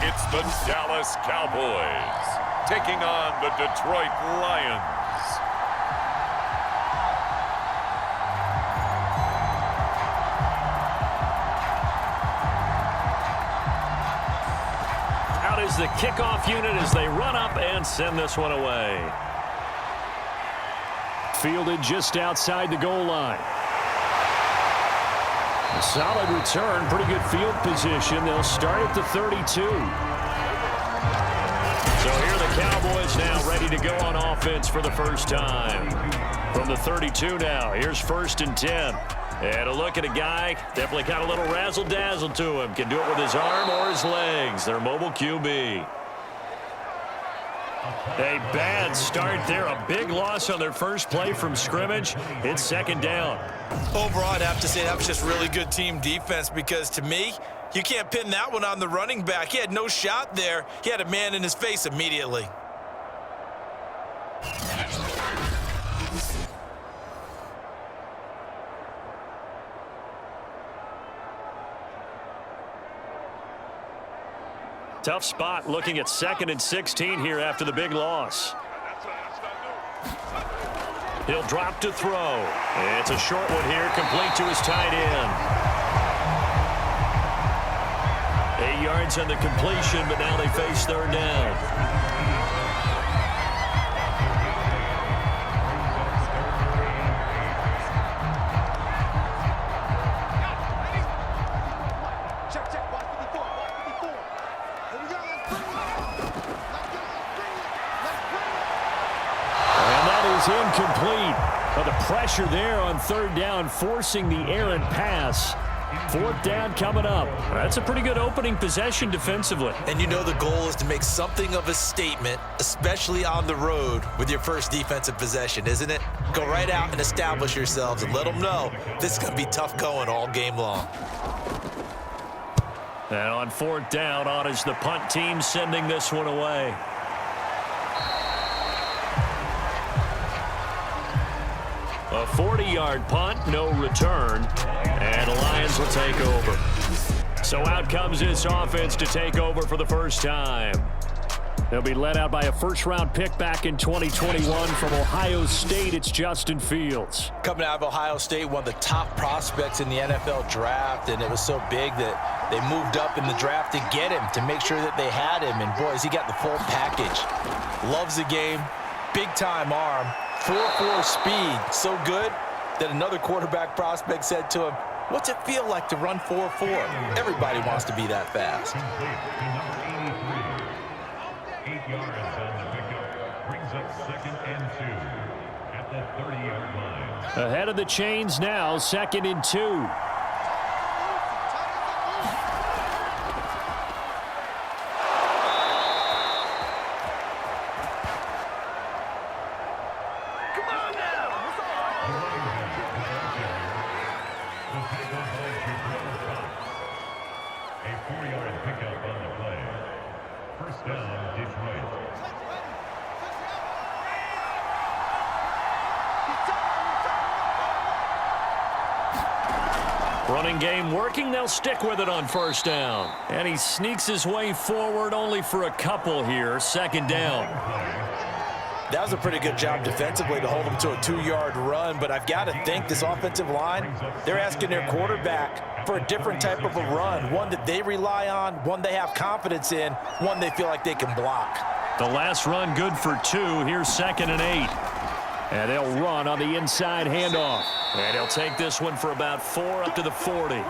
It's the Dallas Cowboys taking on the Detroit Lions. Out is the kickoff unit as they run up and send this one away. Fielded just outside the goal line. A solid return, pretty good field position. They'll start at the 32. So here the Cowboys now ready to go on offense for the first time. From the 32 now, here's 1st and 10. And a look at a guy, definitely got a little razzle-dazzle to him. Can do it with his arm or his legs. Their mobile QB. A bad start there. A big loss on their first play from scrimmage. It's 2nd down. Overall, I'd have to say that was just really good team defense because, to me, you can't pin that one on the running back. He had no shot there. He had a man in his face immediately. Tough spot looking at 2nd and 16 here after the big loss. He'll drop to throw. It's a short one here, complete to his tight end. 8 yards on the completion, but now they face 3rd down. Incomplete. But the pressure there on 3rd down, forcing the errant pass. 4th down coming up. That's a pretty good opening possession defensively. And you know the goal is to make something of a statement, especially on the road with your first defensive possession, isn't it? Go right out and establish yourselves and let them know this is going to be tough going all game long. And on 4th down, on is the punt team sending this one away. A 40-yard punt, no return, and the Lions will take over. So out comes this offense to take over for the first time. They'll be led out by a first-round pick back in 2021 from Ohio State. It's Justin Fields. Coming out of Ohio State, one of the top prospects in the NFL draft, and it was so big that they moved up in the draft to get him, to make sure that they had him. And, boys, he got the full package. Loves the game, big-time arm. 4.4 speed, so good that another quarterback prospect said to him, "What's it feel like to run 4.4? Everybody wants to be that fast." 8 yards on the pickup brings up 2nd and 2 at the 30-yard line. Ahead of the chains now, 2nd and 2. Running game working. They'll stick with it on 1st down. And he sneaks his way forward only for a couple here. 2nd down. That was a pretty good job defensively to hold him to a 2-yard run, but I've got to think this offensive line, they're asking their quarterback for a different type of a run, one that they rely on, one they have confidence in, one they feel like they can block. The last run good for 2. Here's 2nd and 8. And they'll run on the inside handoff. And he'll take this one for about 4 up to the 40. He's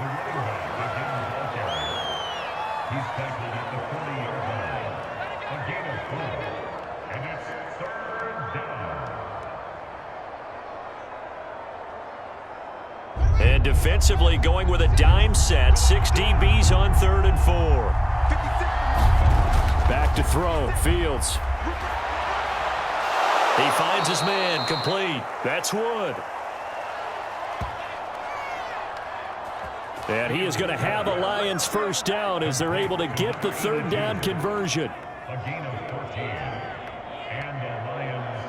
tackled at the 40-yard line. A gain of 4. And it's 3rd down. And defensively going with a dime set. 6 DBs on 3rd and 4. Back to throw. Fields. He finds his man, complete. That's Wood. And he is going to have a Lions 1st down as they're able to get the 3rd down conversion. A gain of 14. And the Lions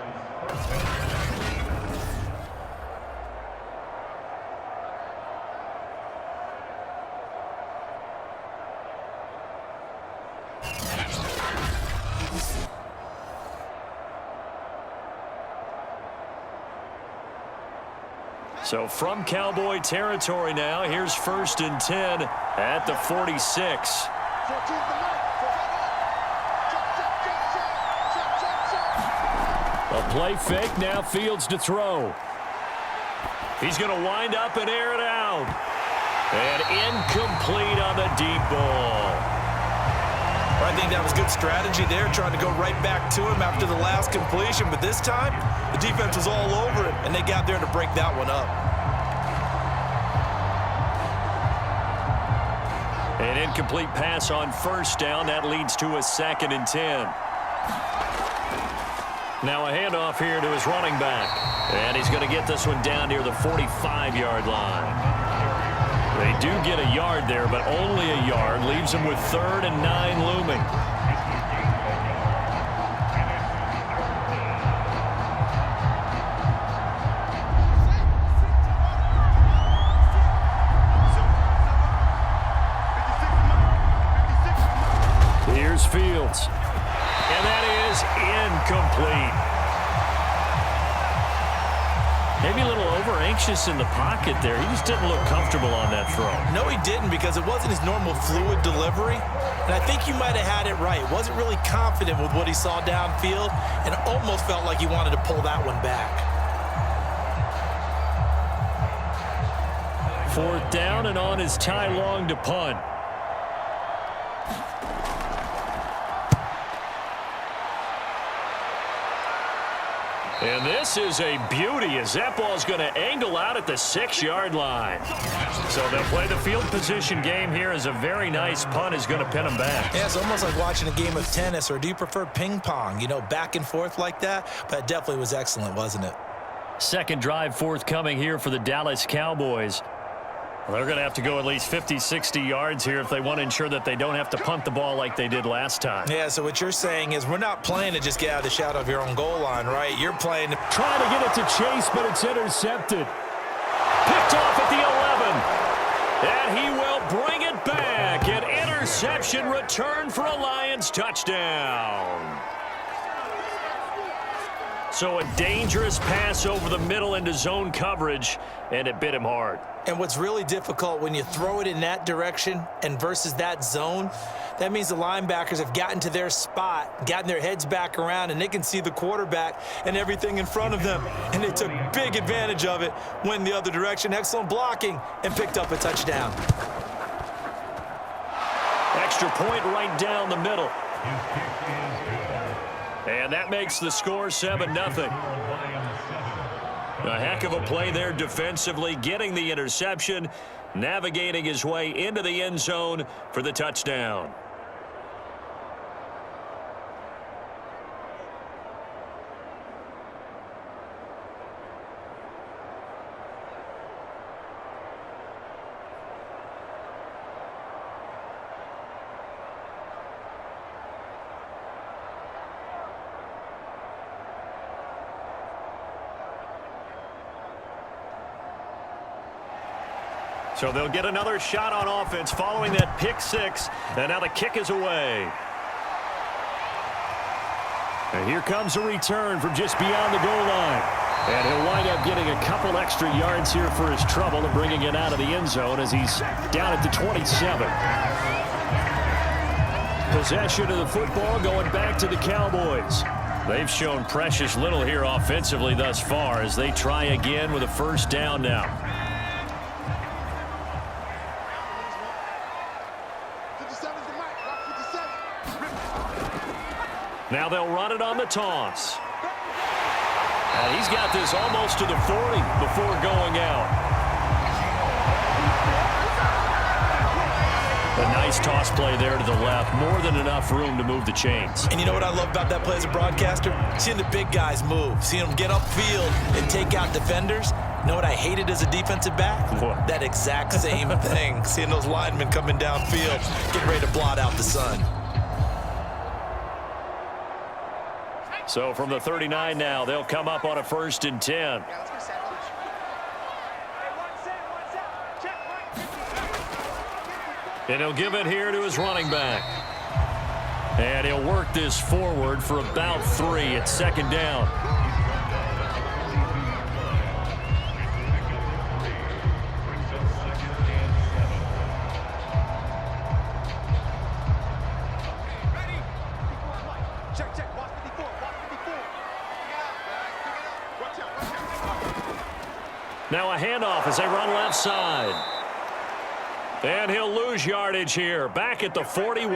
1st down. So from Cowboy territory now, here's 1st and 10 at the 46. A play fake, now Fields to throw. He's going to wind up and air it out. And incomplete on the deep ball. I think that was good strategy there, trying to go right back to him after the last completion. But this time, the defense was all over it, and they got there to break that one up. An incomplete pass on 1st down. That leads to a 2nd and 10. Now a handoff here to his running back. And he's going to get this one down near the 45-yard line. They do get a yard there, but only a yard. Leaves them with 3rd and 9 looming. Here's Fields. And that is incomplete. Maybe a little over-anxious in the pocket there. He just didn't look comfortable on that throw. No, he didn't, because it wasn't his normal fluid delivery. And I think you might have had it right. Wasn't really confident with what he saw downfield, and almost felt like he wanted to pull that one back. 4th down, and on is Ty Long to punt. And this is a beauty as that ball's going to angle out at the 6-yard line. So they'll play the field position game here as a very nice punt is going to pin them back. Yeah, it's almost like watching a game of tennis, or do you prefer ping pong? You know, back and forth like that? But it definitely was excellent, wasn't it? 2nd drive forthcoming here for the Dallas Cowboys. Well, they're going to have to go at least 50, 60 yards here if they want to ensure that they don't have to punt the ball like they did last time. Yeah, so what you're saying is we're not playing to just get out of the shadow of your own goal line, right? You're playing to try to get it to Chase, but it's intercepted. Picked off at the 11. And he will bring it back. An interception return for a Lions touchdown. So a dangerous pass over the middle into zone coverage, and it bit him hard. And what's really difficult when you throw it in that direction and versus that zone, that means the linebackers have gotten to their spot, gotten their heads back around, and they can see the quarterback and everything in front of them. And they took big advantage of it, went the other direction, excellent blocking, and picked up a touchdown. Extra point right down the middle. And that makes the score 7-0. A heck of a play there defensively, getting the interception, navigating his way into the end zone for the touchdown. So they'll get another shot on offense following that pick 6, and now the kick is away. And here comes a return from just beyond the goal line. And he'll wind up getting a couple extra yards here for his trouble and bringing it out of the end zone as he's down at the 27. Possession of the football going back to the Cowboys. They've shown precious little here offensively thus far as they try again with a 1st down now. Now they'll run it on the toss. And he's got this almost to the 40 before going out. A nice toss play there to the left. More than enough room to move the chains. And you know what I love about that play as a broadcaster? Seeing the big guys move. Seeing them get upfield and take out defenders. You know what I hated as a defensive back? What? That exact same thing. Seeing those linemen coming downfield, getting ready to blot out the sun. So from the 39 now, they'll come up on a 1st and 10. And he'll give it here to his running back. And he'll work this forward for about 3 at second down. Now a handoff as they run left side. And he'll lose yardage here, back at the 41.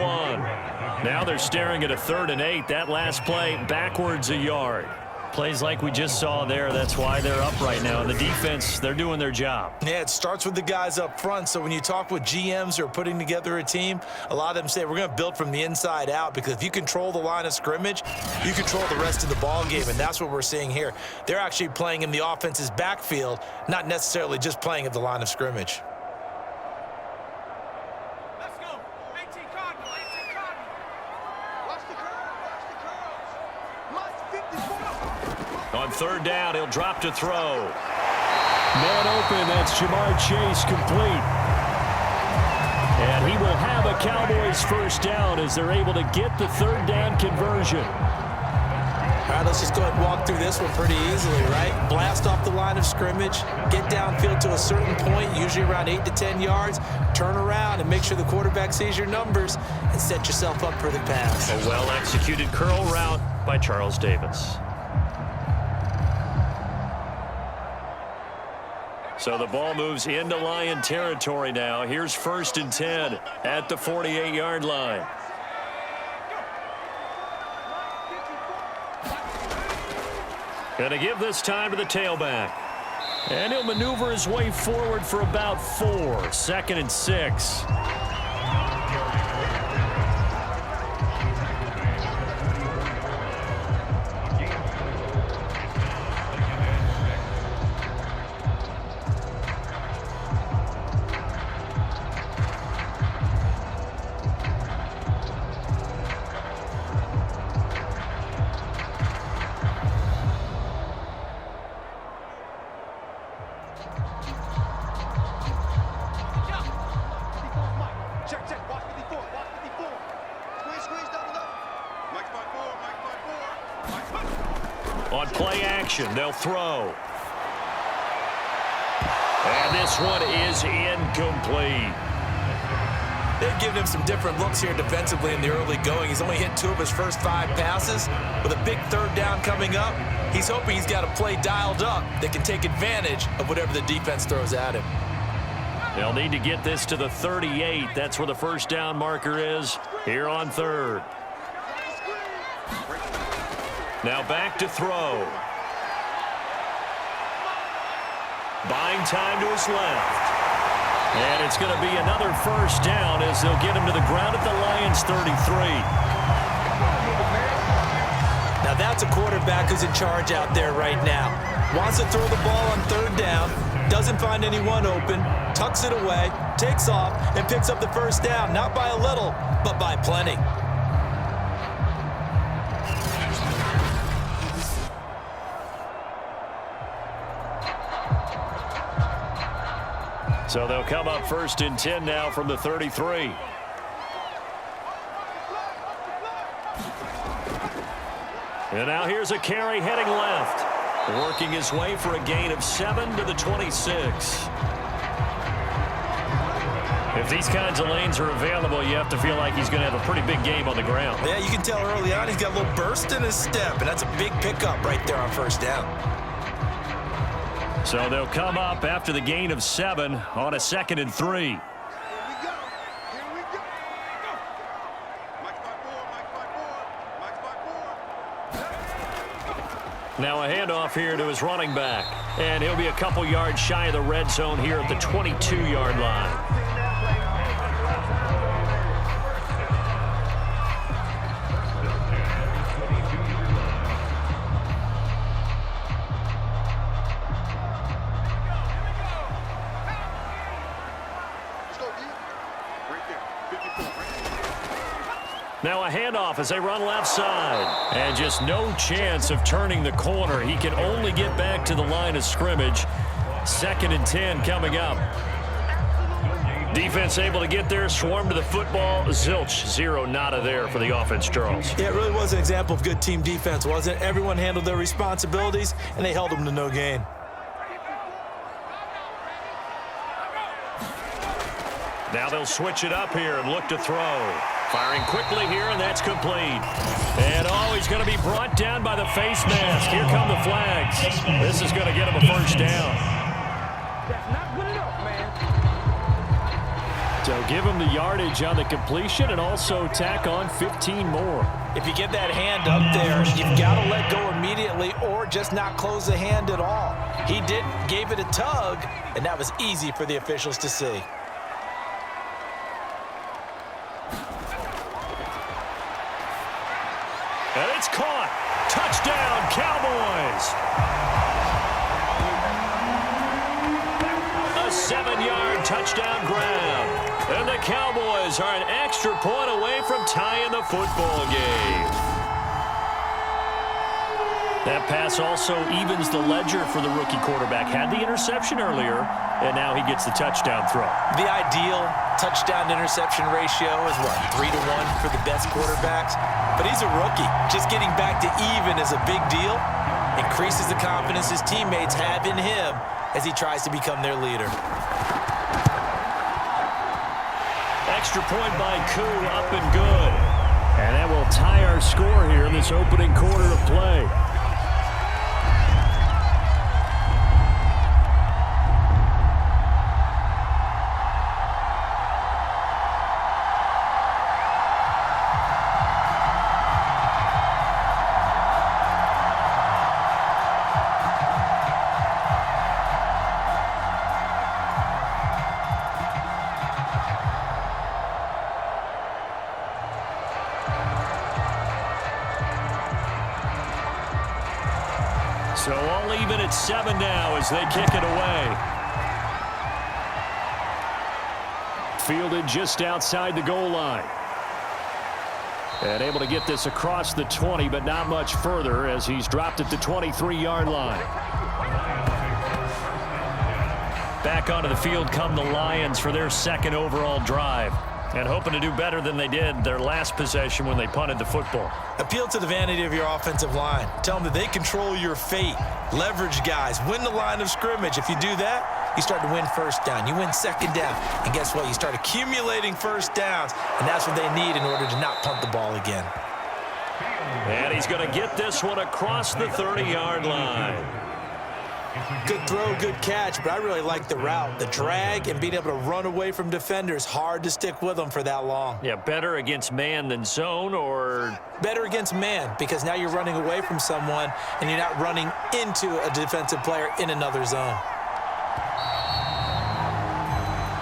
Now they're staring at a 3rd and 8. That last play, backwards a yard. Plays like we just saw there, that's why they're up right now. And the defense, they're doing their job. Yeah, it starts with the guys up front. So when you talk with GMs who are putting together a team, a lot of them say we're going to build from the inside out, because if you control the line of scrimmage, you control the rest of the ball game, and that's what we're seeing here. They're actually playing in the offense's backfield, not necessarily just playing at the line of scrimmage. On 3rd down, he'll drop to throw. Man open, that's Jamar Chase, complete. And he will have a Cowboys first down as they're able to get the 3rd down conversion. All right, let's just go ahead and walk through this one pretty easily, right? Blast off the line of scrimmage, get downfield to a certain point, usually around 8 to 10 yards, turn around and make sure the quarterback sees your numbers and set yourself up for the pass. A well-executed curl route by Charles Davis. So the ball moves into Lion territory now. Here's 1st and 10 at the 48-yard line. Going to give this time to the tailback. And he'll maneuver his way forward for about 4. 2nd and 6. On play action, they'll throw. And this one is incomplete. They've given him some different looks here defensively in the early going. He's only hit 2 of his first 5 passes. With a big 3rd down coming up, he's hoping he's got a play dialed up that can take advantage of whatever the defense throws at him. They'll need to get this to the 38. That's where the first down marker is here on 3rd. Now back to throw. Buying time to his left. And it's going to be another first down as they'll get him to the ground at the Lions 33. Now that's a quarterback who's in charge out there right now. Wants to throw the ball on 3rd down, doesn't find anyone open, tucks it away, takes off, and picks up the first down. Not by a little, but by plenty. So they'll come up 1st and 10 now from the 33. And now here's a carry heading left. Working his way for a gain of 7 to the 26. If these kinds of lanes are available, you have to feel like he's going to have a pretty big game on the ground. Yeah, you can tell early on he's got a little burst in his step, and that's a big pickup right there on 1st down. So they'll come up after the gain of 7 on a 2nd and 3. Now a handoff here to his running back. And he'll be a couple yards shy of the red zone here at the 22-yard line. Now a handoff as they run left side. And just no chance of turning the corner. He can only get back to the line of scrimmage. 2nd and 10 coming up. Defense able to get there, swarm to the football. Zilch, zero, nada there for the offense, Charles. Yeah, it really was an example of good team defense, wasn't it? Everyone handled their responsibilities, and they held them to no gain. Now they'll switch it up here and look to throw. Firing quickly here, and that's complete. And he's going to be brought down by the face mask. Here come the flags. This is going to get him a first down. That's not good enough, man. So give him the yardage on the completion and also tack on 15 more. If you get that hand up there, you've got to let go immediately or just not close the hand at all. He didn't, gave it a tug, and that was easy for the officials to see. And it's caught. Touchdown, Cowboys. A 7-yard touchdown grab. And the Cowboys are an extra point away from tying the football game. That pass also evens the ledger for the rookie quarterback. Had the interception earlier, and now he gets the touchdown throw. The ideal touchdown-interception ratio is, what, 3-1 for the best quarterbacks? But he's a rookie. Just getting back to even is a big deal. Increases the confidence his teammates have in him as he tries to become their leader. Extra point by Koo, up and good. And that will tie our score here in this opening quarter of play. So all even at 7 now as they kick it away. Fielded just outside the goal line. And able to get this across the 20, but not much further as he's dropped at the 23-yard line. Back onto the field come the Lions for their second overall drive. And hoping to do better than they did their last possession when they punted the football. Appeal to the vanity of your offensive line. Tell them that they control your fate. Leverage guys. Win the line of scrimmage. If you do that, you start to win first down. You win second down. And guess what? You start accumulating first downs. And that's what they need in order to not punt the ball again. And he's going to get this one across the 30-yard line. Good throw, good catch, but I really like the route. The drag and being able to run away from defenders. Hard to stick with them for that long. Yeah, better against man than zone, or? Better against man, because now you're running away from someone and you're not running into a defensive player in another zone.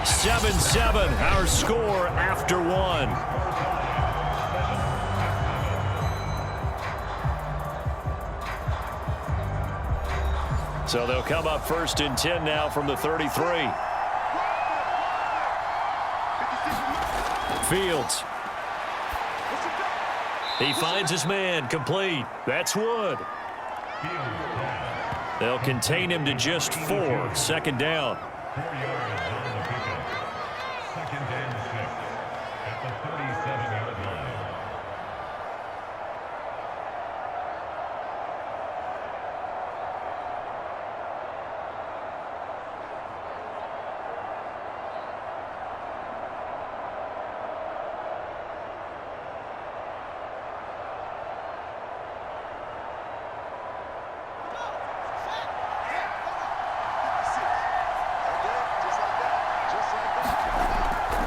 7-7, our score after one. So they'll come up 1st and 10 now from the 33. Fields. He finds his man, complete. That's Wood. They'll contain him to just 4. 2nd down. 4 yards on the pickup. 2nd and 6 at the 37-yard line.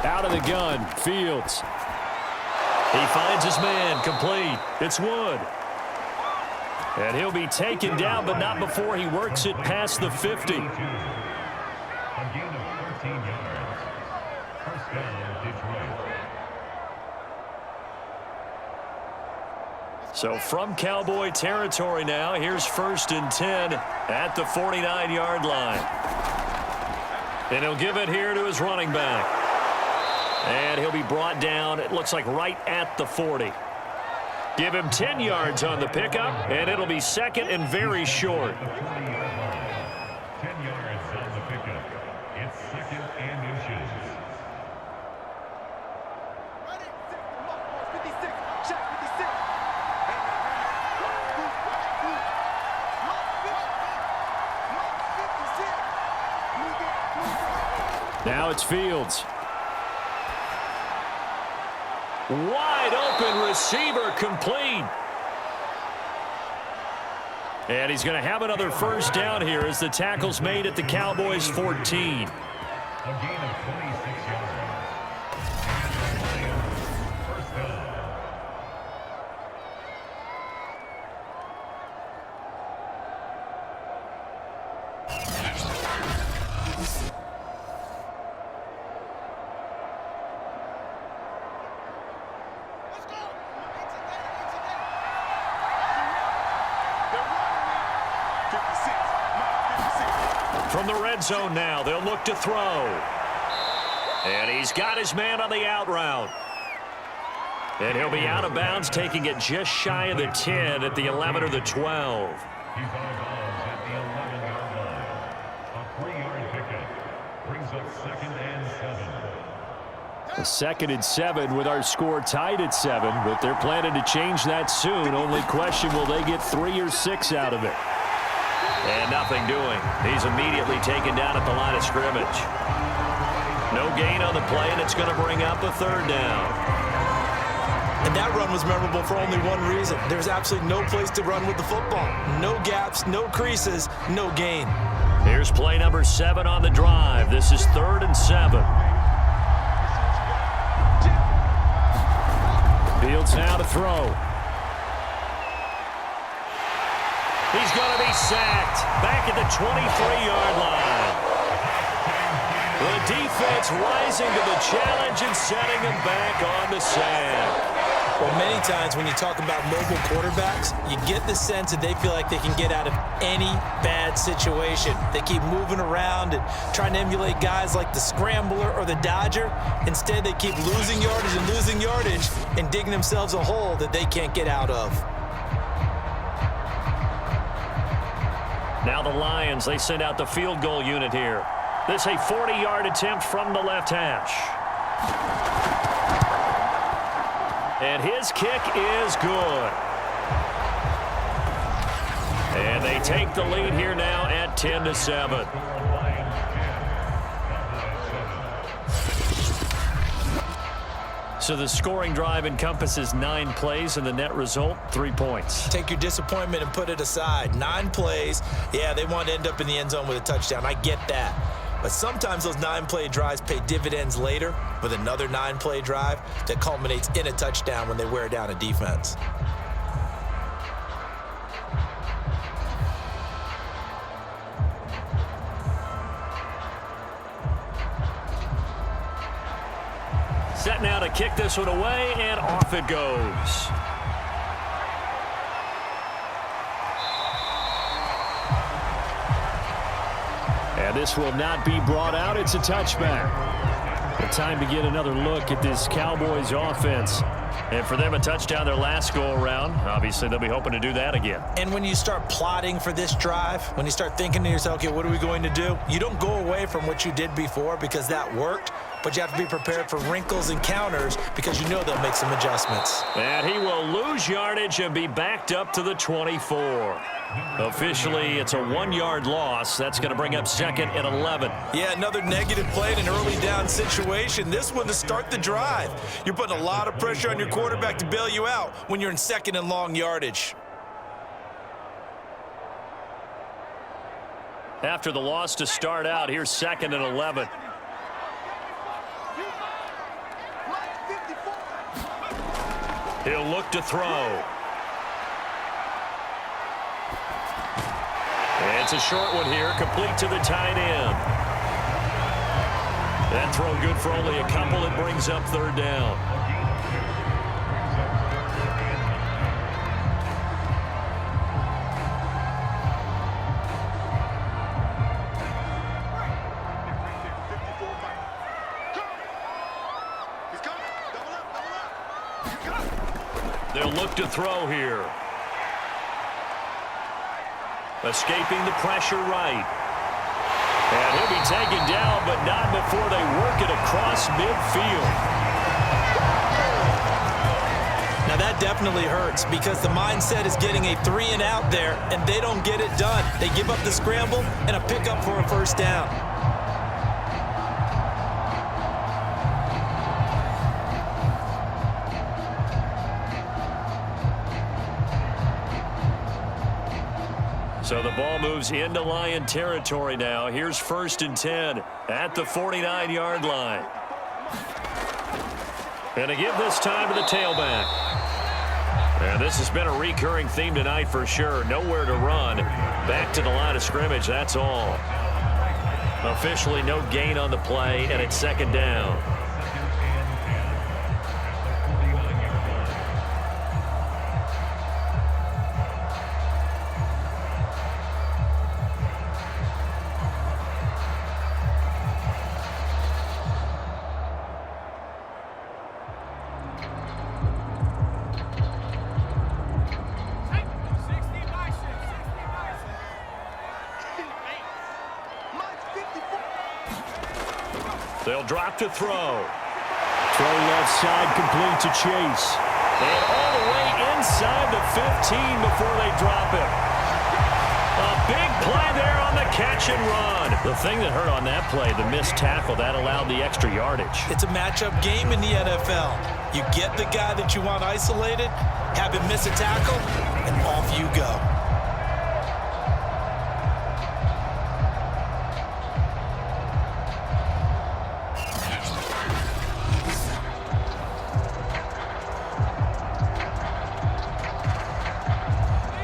Out of the gun, Fields. He finds his man, complete. It's Wood. And he'll be taken down, but not before he works it past the 50. A gain of 13 yards. First down, Detroit. So from Cowboy territory now, here's 1st and 10 at the 49-yard line. And he'll give it here to his running back. And he'll be brought down, it looks like right at the 40. Give him 10 yards on the pickup, and it'll be 2nd and very short. At the 40-yard line. 10 yards on the pickup. It's 2nd and inches. Now it's Fields. Wide open receiver, complete. And he's going to have another first down here as the tackle's made at the Cowboys 14. A gain of 26 yards. First down. From the red zone now, they'll look to throw. And he's got his man on the out route. And he'll be out of bounds, taking it just shy of the 10 at the 11 or the 12. He's out of bounds at the 11-yard line. A 3-yard pickup brings up second and 7. A second and 7 with our score tied at 7, but they're planning to change that soon. Only question, will they get 3 or 6 out of it? And nothing doing. He's immediately taken down at the line of scrimmage. No gain on the play, and it's going to bring up a third down. And that run was memorable for only one reason. There's absolutely no place to run with the football. No gaps, no creases, no gain. Here's play number 7 on the drive. This is 3rd and 7. Fields now to throw. He's going to be sacked back at the 23-yard line. The defense rising to the challenge and setting him back on the sack. Well, many times when you talk about mobile quarterbacks, you get the sense that they feel like they can get out of any bad situation. They keep moving around and trying to emulate guys like the Scrambler or the Dodger. Instead, they keep losing yardage and digging themselves a hole that they can't get out of. Now the Lions, they send out the field goal unit here. This a 40-yard attempt from the left hash. And his kick is good. And they take the lead here now at 10-7. So the scoring drive encompasses 9 plays, and the net result, 3 points. Take your disappointment and put it aside. 9 plays. Yeah, they want to end up in the end zone with a touchdown. I get that. But sometimes those 9-play drives pay dividends later with another 9-play drive that culminates in a touchdown when they wear down a defense. Set now to kick this one away, and off it goes. And this will not be brought out. It's a touchback. The time to get another look at this Cowboys offense. And for them, a touchdown their last go-around. Obviously, they'll be hoping to do that again. And when you start plotting for this drive, when you start thinking to yourself, okay, what are we going to do? You don't go away from what you did before because that worked, but you have to be prepared for wrinkles and counters because you know they'll make some adjustments. And he will lose yardage and be backed up to the 24. Officially, it's a 1-yard loss. That's going to bring up 2nd and 11. Yeah, another negative play in an early down situation. This one to start the drive. You're putting a lot of pressure on your quarterback to bail you out when you're in 2nd and long yardage. After the loss to start out, here's 2nd and 11. He'll look to throw. It's a short one here, complete to the tight end. That throw good for only a couple. It brings up 3rd down. They'll look to throw here. Escaping the pressure right. And he'll be taken down, but not before they work it across midfield. Now that definitely hurts because the mindset is getting a 3-and-out there, and they don't get it done. They give up the scramble and a pickup for a first down. So the ball moves into Lion territory now. Here's 1st and 10 at the 49-yard line. And to give this time to the tailback. And this has been a recurring theme tonight for sure. Nowhere to run. Back to the line of scrimmage, that's all. Officially no gain on the play, and it's 2nd down. They'll drop to throw. Throw left side, complete to Chase. And all the way inside the 15 before they drop it. A big play there on the catch and run. The thing that hurt on that play, the missed tackle, that allowed the extra yardage. It's a matchup game in the NFL. You get the guy that you want isolated, have him miss a tackle, and off you go.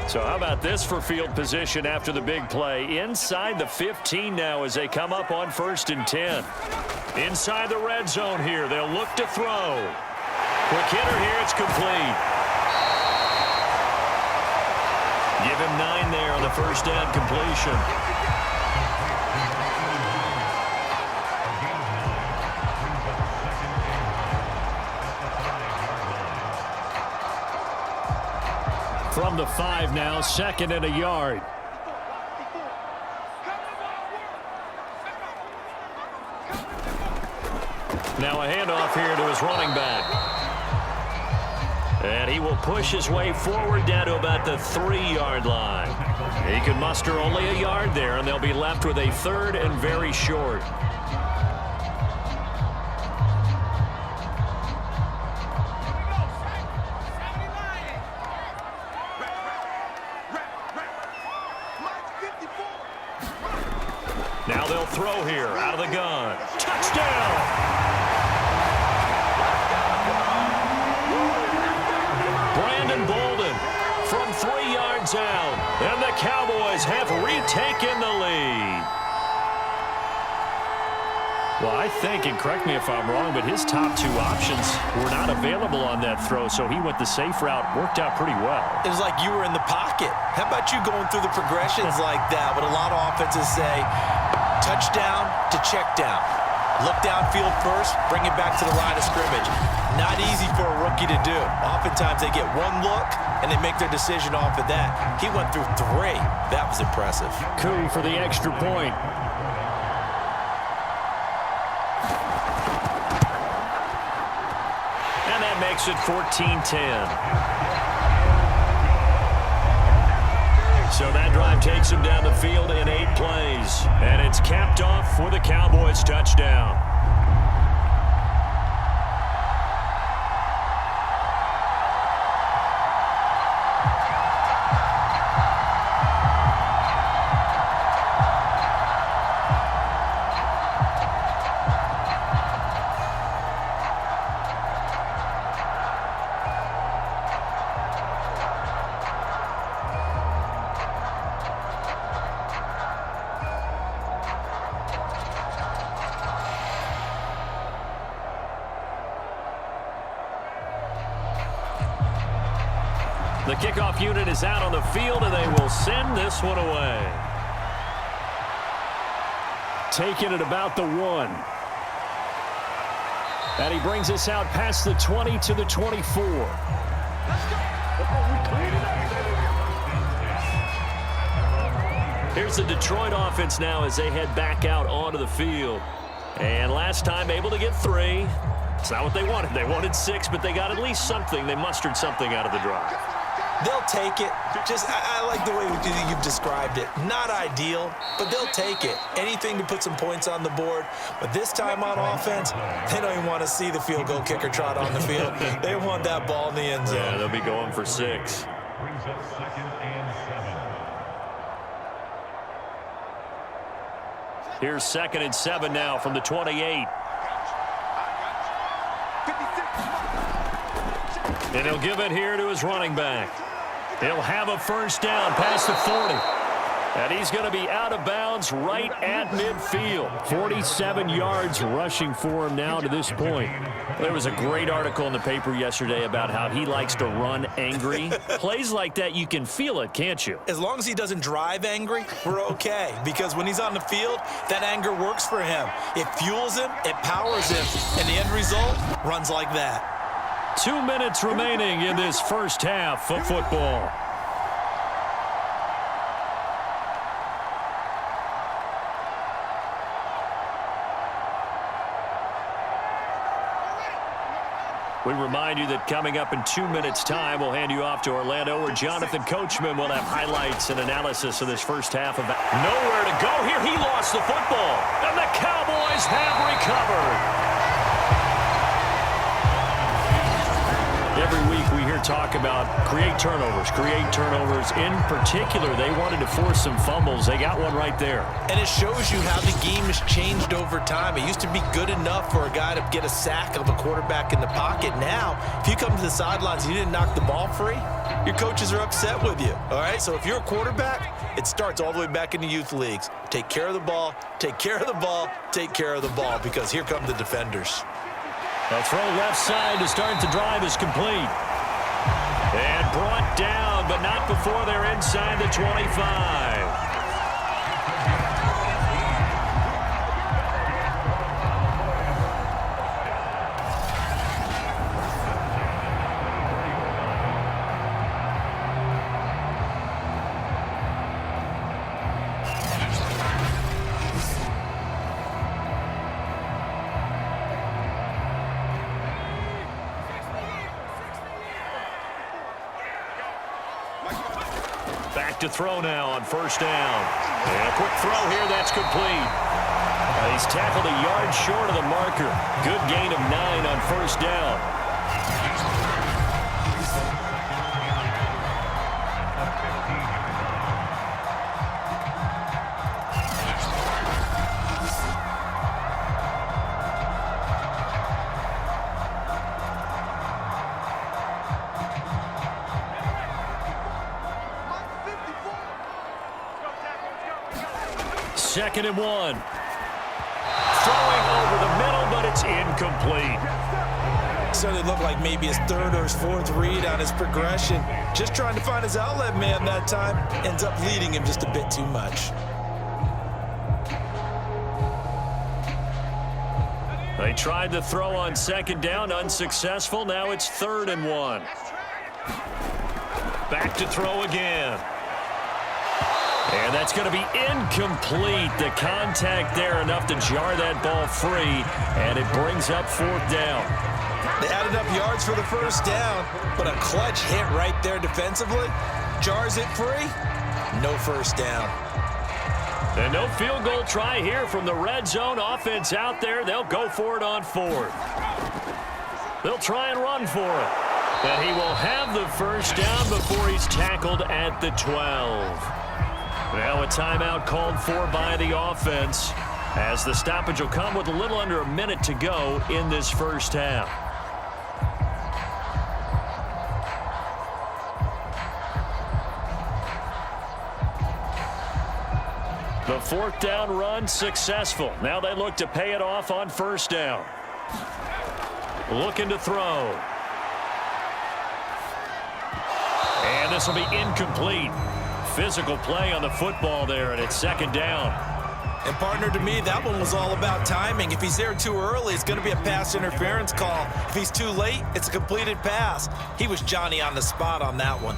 So how about this for field position after the big play? Inside the 15 now as they come up on 1st and 10. Inside the red zone here. They'll look to throw. Quick hitter here. It's complete. Give him 9 there on the 1st down completion. From the 5 now, 2nd and a yard. Now a handoff here to his running back. And he will push his way forward down to about the 3-yard line. He can muster only a yard there, and they'll be left with a 3rd and very short. Now they'll throw here out of the gun. Touchdown! Brandon Bolden from 3 yards out. And the Cowboys have retaken the lead. Well, I think, and correct me if I'm wrong, but his top 2 options were not available on that throw, so he went the safe route, worked out pretty well. It was like you were in the pocket. How about you going through the progressions like that? What a lot of offenses say, touchdown to check down. Look downfield first, bring it back to the line of scrimmage. Not easy for a rookie to do. Oftentimes they get one look, and they make their decision off of that. He went through 3. That was impressive. Coup for the extra point. And that makes it 14-10. So that drive takes him down the field in 8 plays. And it's capped off with a Cowboys touchdown. The kickoff unit is out on the field, and they will send this one away. Taking it about the 1. And he brings us out past the 20 to the 24. Here's the Detroit offense now as they head back out onto the field. And last time able to get 3. It's not what they wanted. They wanted 6, but they got at least something. They mustered something out of the drive. They'll take it. I like the way you've described it. Not ideal, but they'll take it. Anything to put some points on the board. But this time on offense, they don't even want to see the field goal kicker trot on the field. They want that ball in the end zone. Yeah, they'll be going for 6. Brings up 2nd and 7. Here's 2nd and 7 now from the 28. And he'll give it here to his running back. He'll have a first down past the 40. And he's going to be out of bounds right at midfield. 47 yards rushing for him now to this point. There was a great article in the paper yesterday about how he likes to run angry. Plays like that, you can feel it, can't you? As long as he doesn't drive angry, we're okay. Because when he's on the field, that anger works for him. It fuels him, it powers him, and the end result runs like that. 2 minutes remaining in this first half of football. We remind you that coming up in 2 minutes' time, we'll hand you off to Orlando, where Jonathan Coachman will have highlights and analysis of this first half of that. Nowhere to go here. He lost the football, and the Cowboys have recovered. Every week we hear talk about create turnovers. In particular, they wanted to force some fumbles. They got one right there. And it shows you how the game has changed over time. It used to be good enough for a guy to get a sack of a quarterback in the pocket. Now, if you come to the sidelines and you didn't knock the ball free, your coaches are upset with you. All right? So if you're a quarterback, it starts all the way back in the youth leagues. Take care of the ball, take care of the ball, take care of the ball, because here come the defenders. The throw left side to start the drive is complete. And brought down, but not before they're inside the 25. To throw now on first down. And a quick throw here, that's complete. He's tackled a yard short of the marker. Good gain of 9 on first down. Second and 1. Throwing over the middle, but it's incomplete. So it looked like maybe his third or his fourth read on his progression. Just trying to find his outlet man that time. Ends up leading him just a bit too much. They tried to throw on second down, unsuccessful. Now it's 3rd and 1. Back to throw again. And that's going to be incomplete. The contact there enough to jar that ball free, and it brings up 4th down. They added up yards for the first down, but a clutch hit right there defensively jars it free. No first down. And no field goal try here from the red zone. Offense out there. They'll go for it on 4th. They'll try and run for it. And he will have the first down before he's tackled at the 12. Now a timeout called for by the offense, as the stoppage will come with a little under a minute to go in this first half. The 4th down run successful. Now they look to pay it off on first down. Looking to throw. And this will be incomplete. Physical play on the football there, and it's 2nd down. And partner, to me, that one was all about timing. If he's there too early, it's going to be a pass interference call. If he's too late, it's a completed pass. He was Johnny on the spot on that one.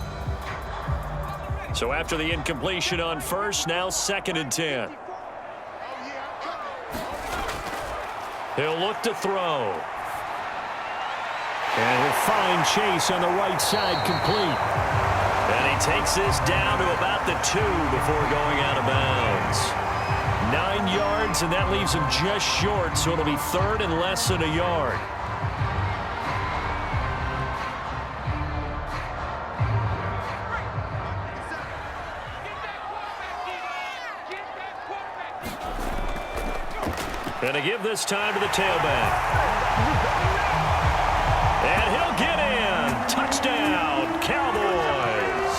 So after the incompletion on first, now 2nd and 10. He'll look to throw. And he'll find Chase on the right side, complete. And he takes this down to about the 2 before going out of bounds. 9 yards, and that leaves him just short, so it'll be 3rd and less than a yard. Going to give this time to the tailback. And he'll get in. Touchdown, Cowboys.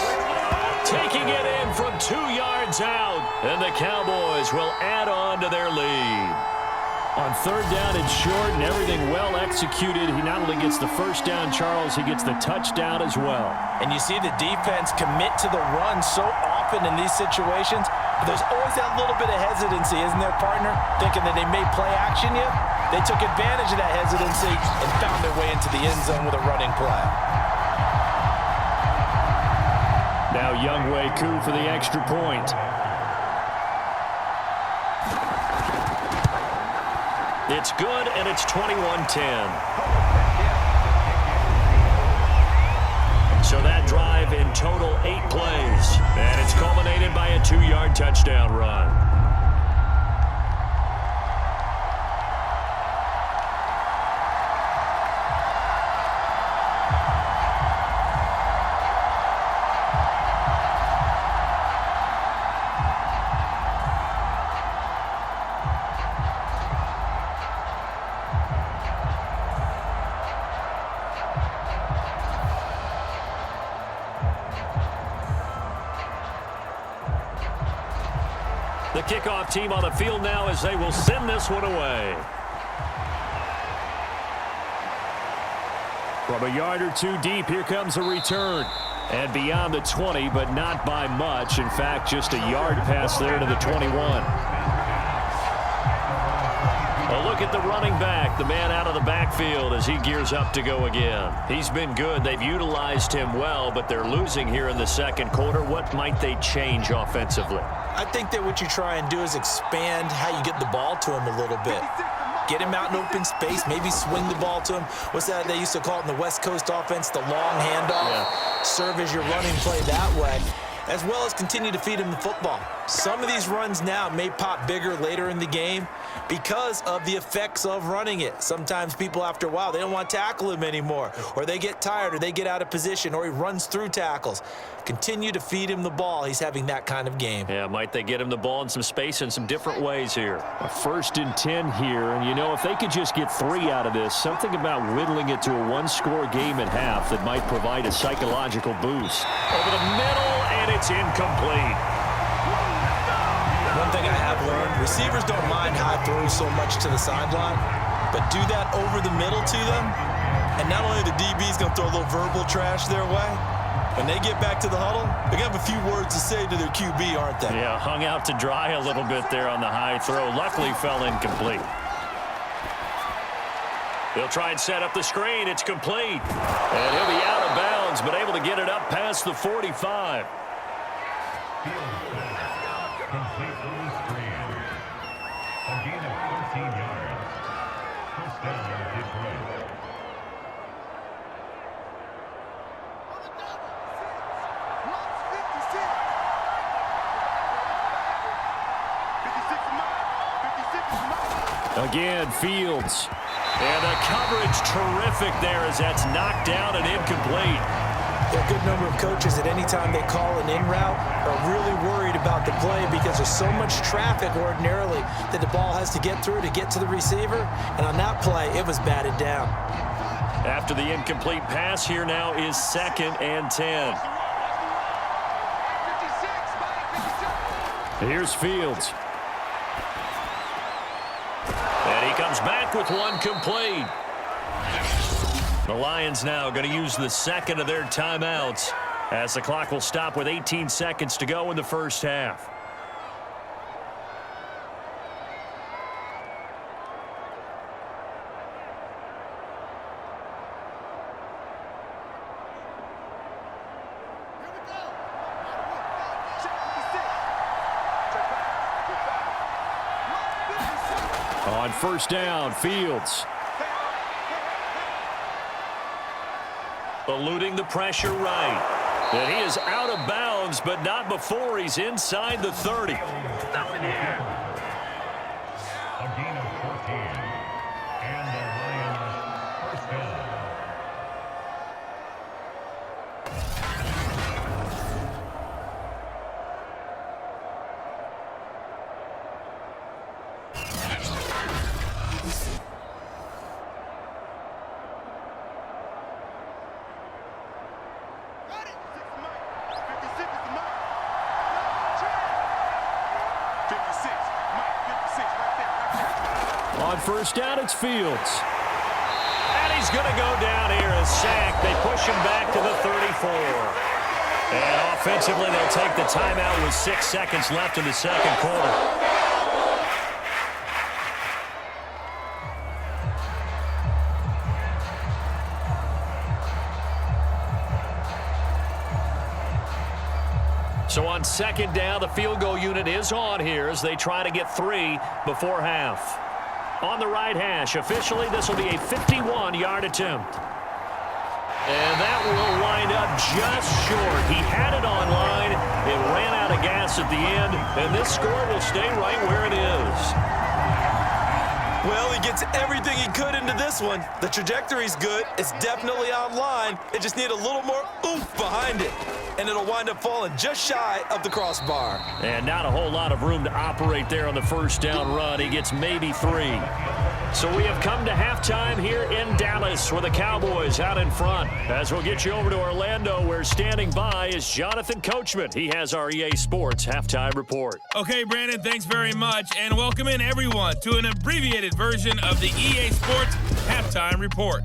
Taking it in from 2 yards out. And the Cowboys will add on to their lead. On 3rd down and short and everything well executed, he not only gets the first down, Charles, he gets the touchdown as well. And you see the defense commit to the run so often in these situations, but there's always that little bit of hesitancy, isn't there, partner? Thinking that they may play action you. They took advantage of that hesitancy and found their way into the end zone with a running play. Now Younghoe Koo for the extra point. It's good, and it's 21-10. So that drive in total 8 plays, and it's culminated by a 2-yard touchdown run. The kickoff team on the field now as they will send this one away. From a yard or 2 deep, here comes a return. And beyond the 20, but not by much. In fact, just a yard pass there to the 21. A look at the running back, the man out of the backfield as he gears up to go again. He's been good. They've utilized him well, but they're losing here in the second quarter. What might they change offensively? I think that what you try and do is expand how you get the ball to him a little bit. Get him out in open space, maybe swing the ball to him. What's that they used to call it in the West Coast offense, the long handoff? Yeah. Serve as your running play that way, as well as continue to feed him the football. Some of these runs now may pop bigger later in the game because of the effects of running it. Sometimes people, after a while, they don't want to tackle him anymore, or they get tired, or they get out of position, or he runs through tackles. Continue to feed him the ball. He's having that kind of game. Yeah, might they get him the ball in some space in some different ways here. A 1st and 10 here, and you know, if they could just get 3 out of this, something about whittling it to a 1-score game at half that might provide a psychological boost. Over the middle, and it's incomplete. One thing I have learned, receivers don't mind high throws so much to the sideline, but do that over the middle to them, and not only the DB's going to throw a little verbal trash their way, when they get back to the huddle, they're going to have a few words to say to their QB, aren't they? Yeah, hung out to dry a little bit there on the high throw. Luckily fell incomplete. They'll try and set up the screen. It's complete. And he'll be out of bounds, but able to get it up past the 45. Complete on the screen. A gain of 13 yards. First down, Detroit. Again, Fields. And the coverage terrific there as that's knocked down and incomplete. A good number of coaches at any time they call an in route are really worried about the play because there's so much traffic ordinarily that the ball has to get through to get to the receiver. And on that play, it was batted down. After the incomplete pass, here now is 2nd and 10. Here's Fields. And he comes back with one complete. The Lions now going to use the 2nd of their timeouts as the clock will stop with 18 seconds to go in the first half. On first down, Fields. Eluding the pressure right. And he is out of bounds, but not before he's inside the 30. A gain of 14. And the Lions first down. first down, it's Fields. And he's going to go down here, a sack. They push him back to the 34. And offensively, they'll take the timeout with 6 seconds left in the second quarter. So on second down, the field goal unit is on here as they try to get 3 before half. On the right hash, officially, this will be a 51-yard attempt. And that will wind up just short. He had it on line. It ran out of gas at the end, and this score will stay right where it is. Well, he gets everything he could into this one. The trajectory's good. It's definitely on line. It just needs a little more oomph behind it. And it'll wind up falling just shy of the crossbar. And not a whole lot of room to operate there on the first down run. He gets maybe 3. So we have come to halftime here in Dallas with the Cowboys out in front. As we'll get you over to Orlando, where standing by is Jonathan Coachman. He has our EA Sports halftime report. Okay, Brandon, thanks very much. And welcome in, everyone, to an abbreviated version of the EA Sports halftime report.